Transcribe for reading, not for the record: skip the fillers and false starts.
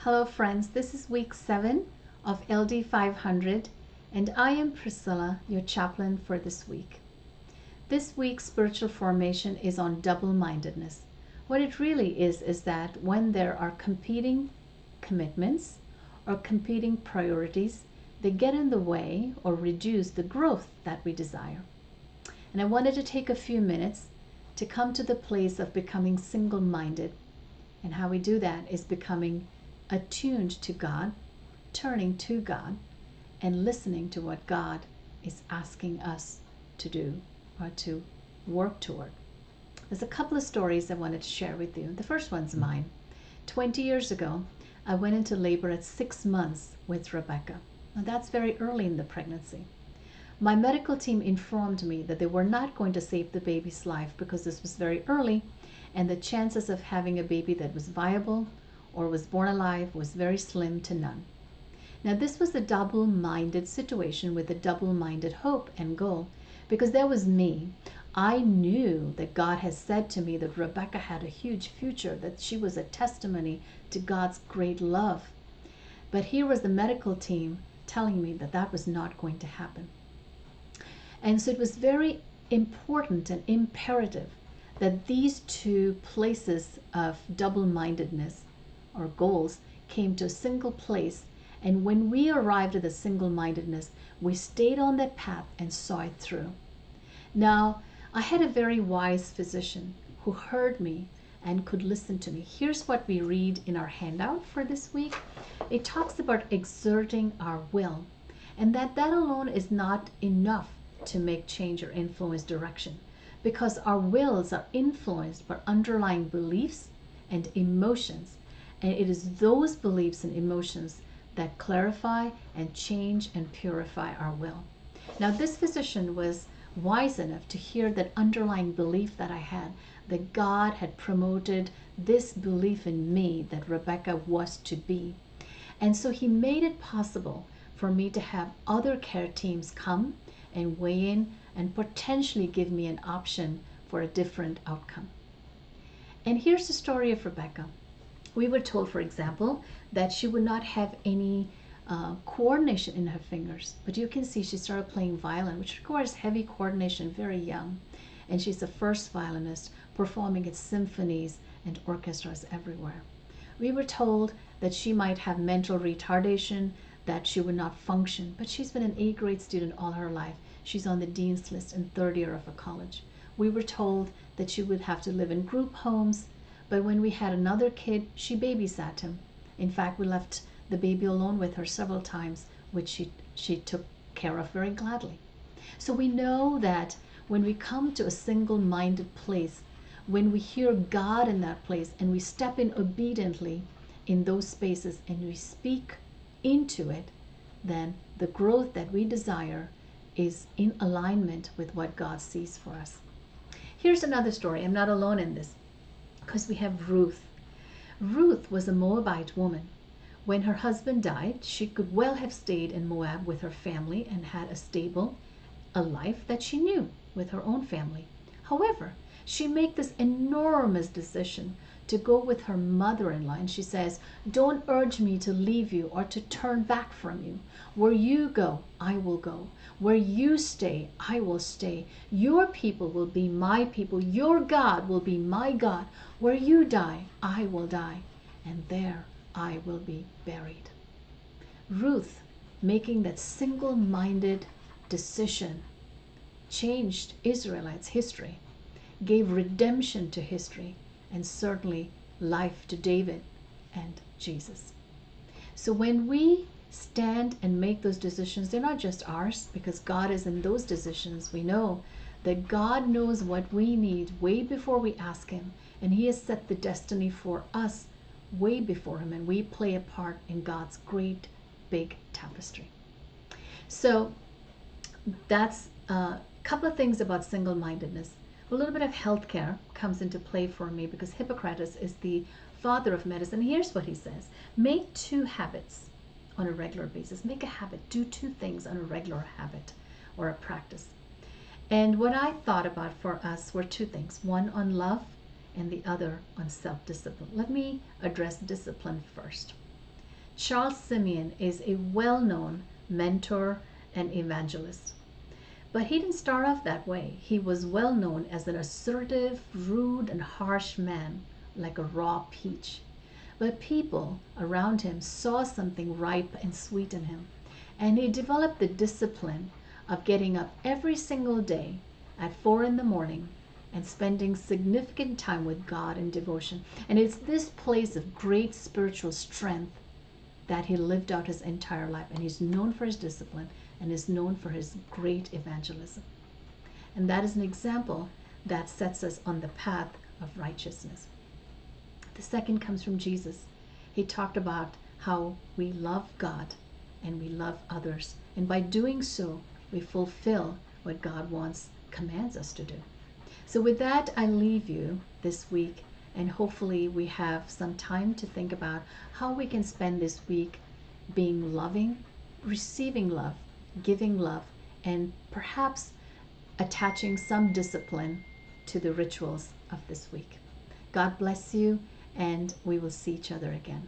Hello friends, this is week 7 of LD500 and I am Priscilla, your chaplain for this week. This week's spiritual formation is on double-mindedness. What it really is that when there are competing commitments or competing priorities, they get in the way or reduce the growth that we desire. And I wanted to take a few minutes to come to the place of becoming single-minded. And how we do that is becoming attuned to God, turning to God, and listening to what God is asking us to do or to work toward. There's a couple of stories I wanted to share with you. The first one's mine. 20 years ago, I went into labor at 6 months with Rebecca. Now that's very early in the pregnancy. My medical team informed me that they were not going to save the baby's life because this was very early and the chances of having a baby that was viable or was born alive was very slim to none. Now this was a double-minded situation with a double-minded hope and goal, because there was me. I knew that God has said to me that Rebecca had a huge future, that she was a testimony to God's great love. But here was the medical team telling me that that was not going to happen. And so it was very important and imperative that these two places of double-mindedness or goals came to a single place, and when we arrived at the single-mindedness, we stayed on that path and saw it through. Now, I had a very wise physician who heard me and could listen to me. Here's what we read in our handout for this week. It talks about exerting our will, and that alone is not enough to make change or influence direction, because our wills are influenced by underlying beliefs and emotions. And it is those beliefs and emotions that clarify and change and purify our will. Now, this physician was wise enough to hear that underlying belief that I had, that God had promoted this belief in me that Rebecca was to be. And so he made it possible for me to have other care teams come and weigh in and potentially give me an option for a different outcome. And here's the story of Rebecca. We were told, for example, that she would not have any coordination in her fingers. But you can see she started playing violin, which requires heavy coordination very young. And she's the first violinist performing at symphonies and orchestras everywhere. We were told that she might have mental retardation, that she would not function. But she's been an A-grade student all her life. She's on the dean's list in third year of a college. We were told that she would have to live in group homes. But when we had another kid, she babysat him. In fact, we left the baby alone with her several times, which she took care of very gladly. So we know that when we come to a single-minded place, when we hear God in that place and we step in obediently in those spaces and we speak into it, then the growth that we desire is in alignment with what God sees for us. Here's another story. I'm not alone in this, because we have Ruth. Ruth was a Moabite woman. When her husband died, she could well have stayed in Moab with her family and had a life that she knew with her own family. However, she made this enormous decision to go with her mother-in-law, and she says, "Don't urge me to leave you or to turn back from you. Where you go, I will go. Where you stay, I will stay. Your people will be my people. Your God will be my God. Where you die, I will die, and there I will be buried." Ruth, making that single-minded decision, changed Israelites' history, gave redemption to history, and certainly life to David and Jesus. So when we stand and make those decisions, they're not just ours, because God is in those decisions. We know that God knows what we need way before we ask him, and he has set the destiny for us way before him, and we play a part in God's great big tapestry. So that's a couple of things about single-mindedness. A little bit of healthcare comes into play for me, because Hippocrates is the father of medicine. Here's what he says: make 2 habits on a regular basis. Make a habit. Do 2 things on a regular habit or a practice. And what I thought about for us were 2 things. One on love and the other on self-discipline. Let me address discipline first. Charles Simeon is a well-known mentor and evangelist. But he didn't start off that way. He was well known as an assertive, rude, and harsh man, like a raw peach. But people around him saw something ripe and sweet in him, and he developed the discipline of getting up every single day at 4 in the morning and spending significant time with God in devotion. And it's this place of great spiritual strength that he lived out his entire life. And he's known for his discipline and is known for his great evangelism. And that is an example that sets us on the path of righteousness. The second comes from Jesus. He talked about how we love God and we love others. And by doing so, we fulfill what God commands us to do. So with that, I leave you this week, and hopefully we have some time to think about how we can spend this week being loving, receiving love, giving love, and perhaps attaching some discipline to the rituals of this week. God bless you, and we will see each other again.